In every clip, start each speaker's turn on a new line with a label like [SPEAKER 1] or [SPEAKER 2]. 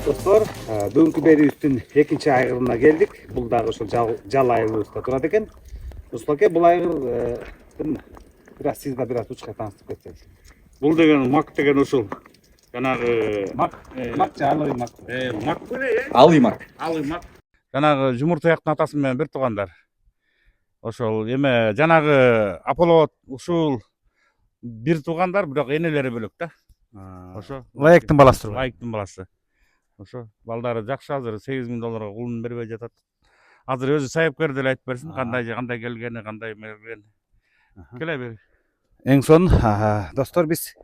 [SPEAKER 1] Достор, бүгүнкү берүүбүздүн экинчи айгырына келдик. Бул дагы ошол жал айгырыбызда турат экен. Устаке, бул айгырдын сиз да бир аз учка тааныштырып кетсеңиз.
[SPEAKER 2] Бул деген мак деген ушул жанагы
[SPEAKER 1] Мак же алый мак?
[SPEAKER 2] мак беле
[SPEAKER 3] Алый мак.
[SPEAKER 2] алый мак. Жанагы жумуртаяктын атасы менен бир туугандар. Ошол эме жанагы Аполлот ушул бир туугандар, бирок энелери бөлөк да. Ошо
[SPEAKER 1] Лайыктын баласы турбайбы?
[SPEAKER 2] Лайыктын баласы. Ошо балдары жакшы, азыр $8.000 кулун бербей жатат. Азыр өзү сайыпкер деле айтып берсин, кандай келгени, кандай келгени. Келе бер.
[SPEAKER 1] Эң сонун, достор, биз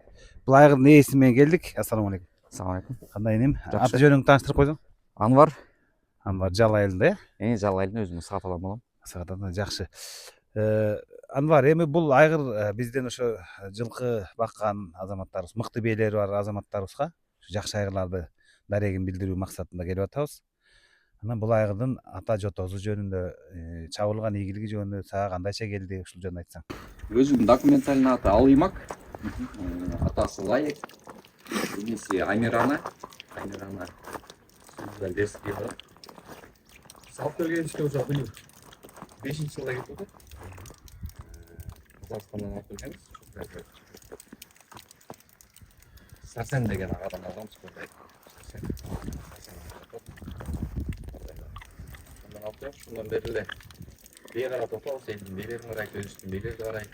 [SPEAKER 1] бул айгырдын ээси менен келдик. Ассаламу алейкум.
[SPEAKER 3] Assalamu alaikum.
[SPEAKER 1] Кандай энем?
[SPEAKER 3] Жакшы.
[SPEAKER 1] Аты жөнүңдү тааныштырып койсоң?
[SPEAKER 3] Анвар.
[SPEAKER 1] Анвар Жал айылында,
[SPEAKER 3] Жал айылында өзүм саат алам болом.
[SPEAKER 1] Сагатанда жакшы. Анвар, эми бул айгыр бизден ошо жылкы баккан азаматтарыбыз, мыкты бээлери бар азаматтарыбызга жакшы айгырларды дарегин билдирүү максатында келип атабыз. Анан бул айгырдын ата жотозу жөнүндө, чабылган ийгилиги жөнүндө сага кандайча келди, ушул жөнүндө айтсаң.
[SPEAKER 3] Өзүмдүн документальный аты Алый мак. Атасы Лайык. Энеси Амирана. Амирана. Лески бар. Салып келгенче уже быйыл 5-жылга кетти. Казакстандан алып келгенбиз. Сарсен деген агадан алганбыз курдай. Андан алып келип, шундан бери эле бери карап отурабыз, элдин белери карайт, өзүбүздүн белери карайт.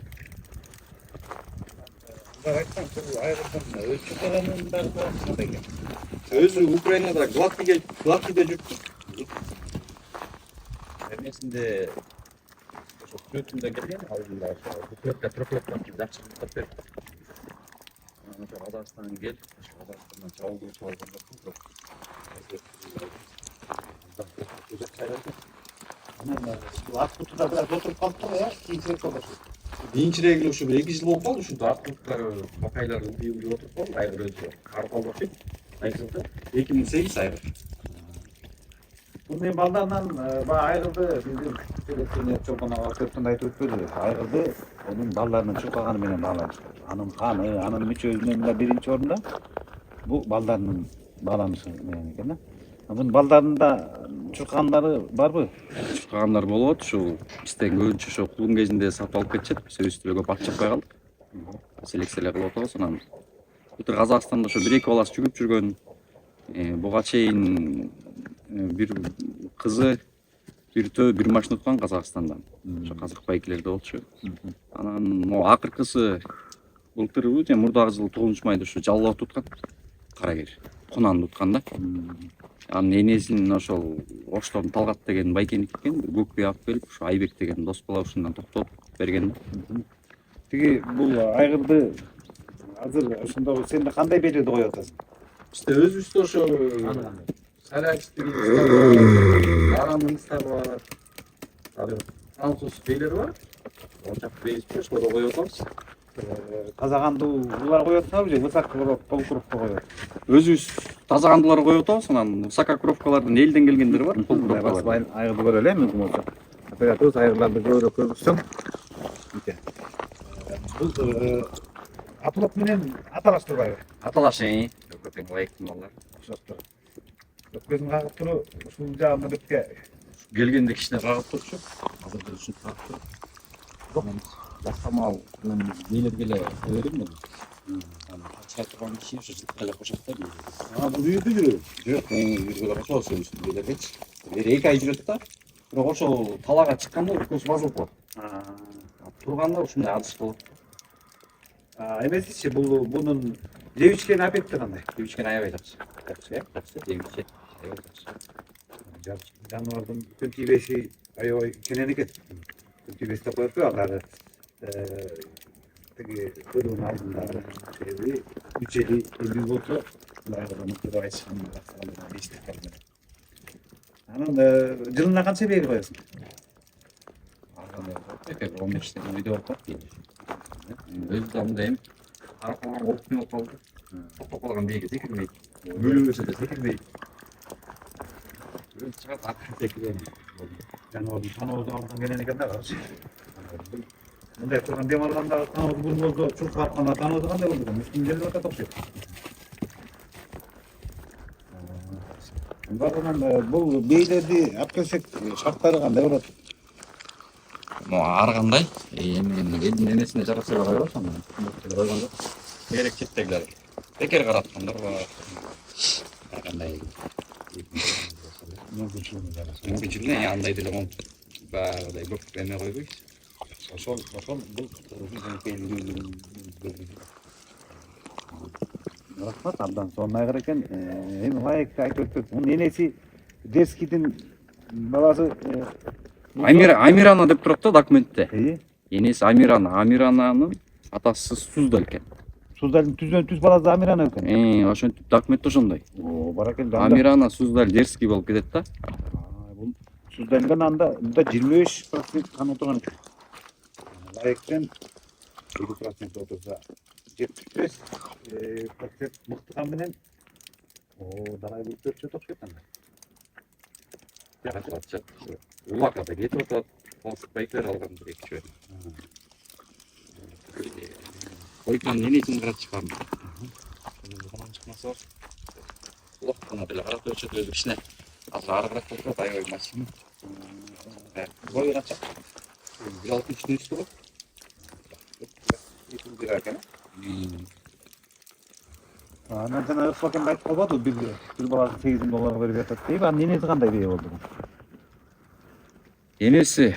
[SPEAKER 1] Анвар, айтсаң, бул айгырдын өз чукаланындагы кандай экен?
[SPEAKER 3] Өзү Украинада Главкиде жүрүптүр. Эмесинде ошо Түтүндө келген, алдында ошо трехлетка жакшы кыттап берди. Анан ошо Казакстандан келип, ошо Казакстандан чабылдырып алган.
[SPEAKER 1] Анан бул ат кутуда бир аз отуруп калыптыр, кийинчерээк болду.
[SPEAKER 3] Кийинчерээк ушу 1-2 жыл болуп калды, ушинтип арткылыктар, бакайлар убий отуруп калды, айгыр өзү аркалып окшойт. Айгырды 2008 айгыр.
[SPEAKER 1] Бул мен балдарынан баягы айгырды биздин сөйлөткөн чолпон ага көптөн айтып өтпөдү. Айгырды анын балдарынын чуркаганы менен бааланышты. Анын каны, анын мүчөсүнөн да биринчи орунда бул балдарынын бааланышы менен экен да. Анын балдарында чуркагандары барбы?
[SPEAKER 3] Чуркагандар болот, ушул бизден көбүнчө ошо кулун кезинде сатып алып кетишет. Биз өстүбө көп ат чаппай калдык. Селекция кылып атабыз. Анан былтыр Казакстанда ошо 1-2 баласы жүгүп жүргөн. Буга чейин бир кызы, бир төө, бир машина уткан Казакстандан. Ошо казак байкелерде болчу. Анан могу акыркысы былтырбы же мурдагы жылы 9-майда ошо жалал уткан. Карагер, Кунанды уткан да. Анын энесинин ошол Оштон Талгат деген байкеники экен, көккөй алып келип, ошо Айбек деген дос бала ушундан токтотуп берген да.
[SPEAKER 1] Тиги бул айгырды азыр ошондо сен кандай белерди коюп атасың?
[SPEAKER 3] Бизде өзүбүздө ошо салячтыгы, арамыңыздар бар. Аны француз белери бар. Ончак бейиспи, ошолорду коюп атабыз.
[SPEAKER 1] Тазагандуулар коюп атасыңарбы же высококровка, полукровка коюп атасыңар?
[SPEAKER 3] Өзүбүз тазагандылар коюп атабыз, анан высококровкалардан элден келгендер бар, полукровкалар.
[SPEAKER 1] Айгырды көрөлү эле, мүмкүн болсо. Оператор айгырларды көбүрөөк көрсөң. Бул Аполлот менен аталаш турбайбы?
[SPEAKER 3] Аталаш, көтөң лайыктын балдар.
[SPEAKER 1] Ошондо. Өткөзүн кагып туруу ушул жагында бетке
[SPEAKER 3] Келгенде кичине кагып турчу. Азыр да ушинтип кагып тур.
[SPEAKER 4] Жактамал мен белерге эле көрдүм мен. Чыга турган киши ушу жылкы эле кошот да.
[SPEAKER 1] бул үйдү.
[SPEAKER 4] Жок, үйгө кошот ошол белергечи. Бир 2 ай жүрөт да. Бирок ошол талаага чыкканда укус базылып калат. Турганда ушундай адыш болот.
[SPEAKER 1] Эмесичи бунун жеп ичкен аппетити кандай?
[SPEAKER 4] Жеп ичкен аябай жакшы. Жакшы, жеп ичет. Аябай жакшы.
[SPEAKER 1] Жаныбардын күн тийбеси аябай кенен экен. Күн тийбеси деп коет го, ал дагы тиги көрүүнүн алдындагы себеби 3 эли элүү болсо, айгырдын мыкты айтышкан эстеп калдым. Анан жылына канча бери коесуң?
[SPEAKER 4] 15 үйдө болуп калат. Өз дамда эми аркалан окуп болуп калды. Токтоп калган бийге секирмейт. Бөлүнбөсө да секирбейт. Чыгат акыры секирген.
[SPEAKER 1] Жаныбардын таныбызды алган кенен экен да, карачы. Мындай турган дем алганда таныбыз бул болсо чуркап атканда таныбыз кандай болду? Үстүн келип атат окшойт. Барынан бул бейлерди алып келсек шарттары кандай болот?
[SPEAKER 3] Ар кандай эми элдин энесине жараса эле койбойт анан койгон жок. Керек четтегилер бекер караткандар бар. Ар кандай мүмкүнчүлүгүнө андай деле монт баягыдай көп эме койбойт.
[SPEAKER 1] Ошол бул рахмат абдан сонун айгыр экен. Эми лайык айтып өттүк. Мунун энеси Дерскийдин баласы
[SPEAKER 3] Амирана деп турат да документте.
[SPEAKER 1] ии
[SPEAKER 3] Энеси Амирананын атасы Суздаль экен.
[SPEAKER 1] Суздальдын түздөн түз баласы Амирана экен.
[SPEAKER 3] Ошентип документте ошондой.
[SPEAKER 1] О, баракелде.
[SPEAKER 3] Амирана Суздаль Дерский болуп кетет да.
[SPEAKER 1] Бул Суздальдан анда 25% гана отурган экен. Лайыктан 7% отурса 75% мыктыган менен дарай көрчөт окшойт анда.
[SPEAKER 3] Улакада кетип атат. Байкалар алган бир-эки жөн. Койканын энесин карап чыккан. Ошондон чыкмаса бар. Улаккана деле карап көрчөт өзү кичине. Азыр арыраак болуп аябай машина.
[SPEAKER 1] Бою канча?
[SPEAKER 3] 1.63 үстү го.
[SPEAKER 1] 2 лира экен. Анан жана Ысбакен айтып калбады бир баласы $8,000 берип жатат дейби. Анын энеси кандай бие болду?
[SPEAKER 3] Энеси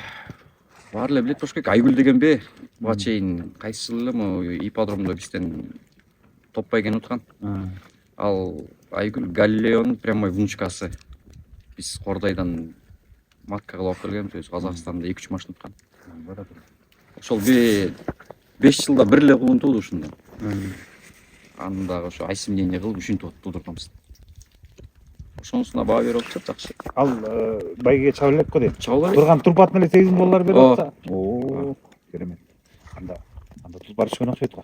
[SPEAKER 3] баары эле билет болуш керек. Айгүл деген бе. Буга чейин кайсы жыл эле могу ипподромдо бизден топ байгени уткан. Ал Айгүл Галлеонун прямой внучкасы. Биз Кордайдан матка кылып алып келгенбиз. Өзү Казакстанда 2-3 машина уткан. Ошол бе 5 жылда бир эле кулун туулду ушундан. Аны дагы ошо айсемление кылып ушинтип туудурганбыз. Ошонусуна баа берип атышат жакшы.
[SPEAKER 1] Ал байгеге чаба элек го дейт.
[SPEAKER 3] Чабыла
[SPEAKER 1] Турган турпатына эле $8,000 берип атса. Керемет. Анда тулпар түшкөн окшойт го.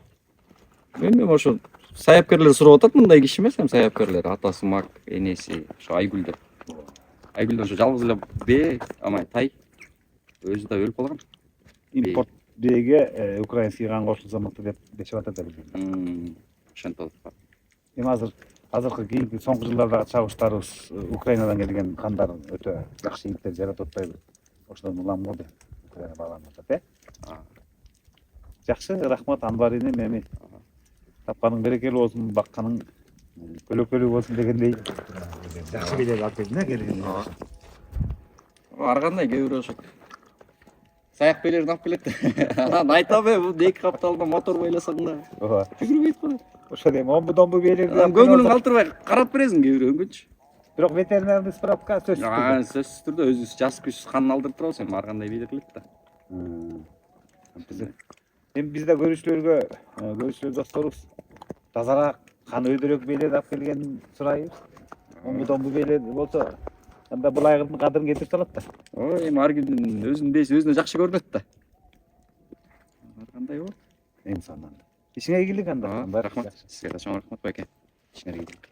[SPEAKER 3] Эми ошо саяпкерлер сурап атат, мындай киши эмес эми саяпкерлер. Атасы Мак, энеси ошо Айгүл деп. Айгүл ошо жалгыз эле бе, амай тай. Өзү да өлүп калган.
[SPEAKER 1] Импорт биеге украинский кан кошулса мыкты деп дешип атат эле.
[SPEAKER 3] Ошентип атат.
[SPEAKER 1] Эми азыркы кийинки соңку жылдардагы чабыштарыбыз Украинадан келген кандар өтө жакшы ийгиттер жаратып атпайбы? Ошодон улам го деп Украина багланып атат, Жакшы, рахмат Анбариним, эми тапканың берекелүү болсун, бакканың көлөкөлүү болсун дегендей. Жакшы бийлер алып келдиң, келгенде.
[SPEAKER 3] Ар кандай кээ бирөө ошо саяк бийлерин алып келет. Анан айтам бул 2 капталда мотор бойлосоң да.
[SPEAKER 1] Ооба.
[SPEAKER 3] Жүгүрбөйт го.
[SPEAKER 1] Ошо дейм, омбу бийлерди.
[SPEAKER 3] Көңүлүң калтырбай карап бересиң кээ бирөө өңгөнчү.
[SPEAKER 1] Бирок ветеринарный справка сөзсүз түрдө.
[SPEAKER 3] Сөзсүз түрдө өзүбүз жазып күч канын алдырып турабыз, эми ар кандай бийлер келет да.
[SPEAKER 1] Эми бизде көрүүчүлөр досторубуз тазараак, каны өйдөрөөк бийлерди алып келгенин сурайбыз. Омбу бийлер болсо, анда бул айгырдын кадырын кетирип салат да.
[SPEAKER 3] Эми ар кимдин өзүнүн бээси өзүнө жакшы көрүнөт да. Ар кандай болот?
[SPEAKER 1] Эми сонун. Ишиңе ийгилик анда.
[SPEAKER 3] Рахмат. Сизге да чоң рахмат байке. Ишиңерге ийгилик.